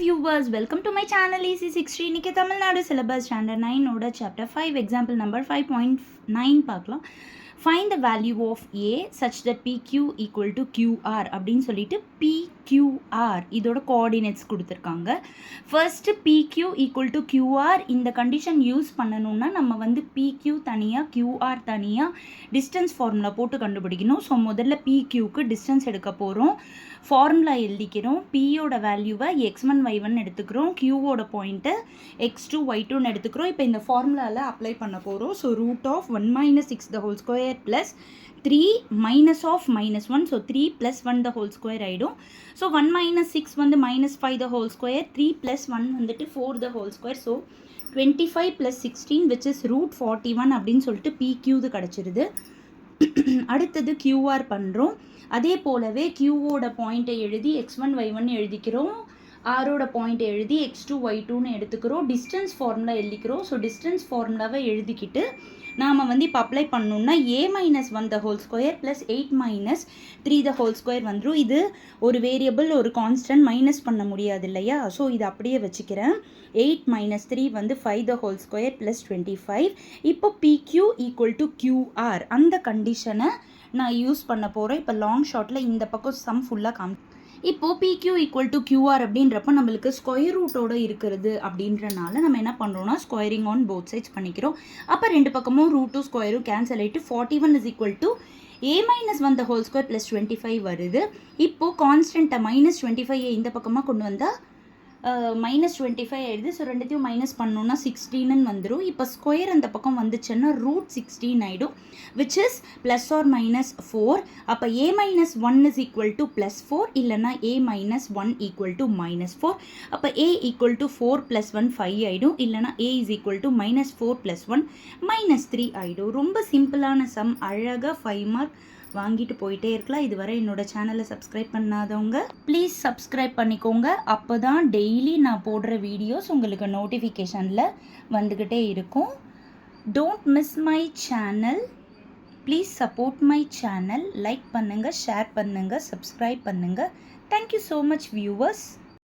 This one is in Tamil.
viewers, welcome to my channel EC60. இன்னைக்கு தமிழ்நாடு syllabus standard 9 ஓட chapter 5 example number 5.9 பார்க்கலாம். Find the value of A such that PQ equal to QR அப்படின்னு சொல்லிட்டு PQR இதோட coordinates கொடுத்துருக்காங்க. First PQ equal to QR இந்த condition யூஸ் பண்ணணும்னா நம்ம வந்து PQ தனியாக QR தனியாக distance formula போட்டு கண்டுபிடிக்கணும். ஸோ முதல்ல PQக்கு distance எடுக்க போகிறோம். ஃபார்முலா எழுதிக்கிறோம். பியோட வேல்யூவை x1 y1 எடுத்துக்கிறோம். கியூவோட பாயிண்ட்டு x2 y2ன்னு எடுத்துக்கிறோம். இப்போ இந்த ஃபார்முலாவில் அப்ளை பண்ண போகிறோம். So root of 1 - 6 the whole square plus 3 minus of -1. So 3 + 1 the whole square ஆகிடும். ஸோ 1 - 6 வந்து -5 the whole square, 3 + 1 வந்துட்டு 4 the whole square. So 25 + 16 which is root 41 அப்படின்னு சொல்லிட்டு PQ கிடச்சிருது. அடுத்தது QR பண்ணுறோம். அதே போலவே கியூவோட பாயிண்ட்டை எழுதி x1 y1 எழுதிக்கிறோம். ஆரோட பாயிண்ட் எழுதி x2 y2ன்னு எடுத்துக்கிறோம். டிஸ்டன்ஸ் ஃபார்முலா எழுதிக்கிறோம். ஸோ டிஸ்டன்ஸ் ஃபார்முலாவை எழுதிக்கிட்டு நாம் வந்து இப்போ அப்ளை பண்ணணுன்னா a - 1 the whole square plus 8 - 3 the whole square வந்துடும். இது ஒரு வேரியபிள், ஒரு கான்ஸ்டன்ட், மைனஸ் பண்ண முடியாது இல்லையா? ஸோ இது அப்படியே வச்சுக்கிறேன். 8 - 3 வந்து 5 the whole square ப்ளஸ் 25. இப்போ PQ equal to QR அந்த கண்டிஷனை நான் யூஸ் பண்ண போகிறேன். இப்போ லாங் ஷார்ட்டில் இந்த பக்கம் சம் ஃபுல்லாக இப்போது PQ equal to QR அப்படின்றப்ப நம்மளுக்கு ஸ்கொயர் ரூட்டோடு இருக்கிறது அப்படின்றனால நம்ம என்ன பண்ணுறோம்னா ஸ்கொயரிங் ஆன் போத் சைட்ஸ் பண்ணிக்கிறோம். அப்போ ரெண்டு பக்கமும் ரூட்டும் ஸ்கொயரும் கேன்சல் ஆகிட்டு 41 is equal to a - 1 the whole square plus 25 வருது. இப்போது கான்ஸ்டண்ட்டை -25 இந்த பக்கமாக கொண்டு வந்தால் -25 ஆயிடுது. ஸோ ரெண்டுத்தையும் மைனஸ் பண்ணோன்னா 16ன்னு வந்துடும். இப்போ ஸ்கொயர் அந்த பக்கம் வந்துச்சுன்னா ரூட் 16 ஆகிடும், விச் இஸ் +or - 4. அப்போ a - 1 is equal to +4 இல்லைனா a - 1 equal to -4. அப்போ a equal to 4 + 1 5 ஆகிடும். இல்லைனா a is equal to -4 + 1 -3 ஆகிடும். ரொம்ப சிம்பிளான சம், அழகாக 5 மார்க் வாங்கிட்டு போயிட்டே இருக்கலாம். இதுவரை என்னோட சேனலை சப்ஸ்கிரைப் பண்ணாதவங்க ப்ளீஸ் சப்ஸ்கிரைப் பண்ணிக்கோங்க. அப்போ தான் டெய்லி நான் போடுற வீடியோஸ் உங்களுக்கு நோட்டிஃபிகேஷனில் வந்துக்கிட்டே இருக்கும். Don't miss my channel. Please support my channel. Like பண்ணுங்கள், ஷேர் பண்ணுங்கள், சப்ஸ்கிரைப் பண்ணுங்கள். Thank you so much viewers.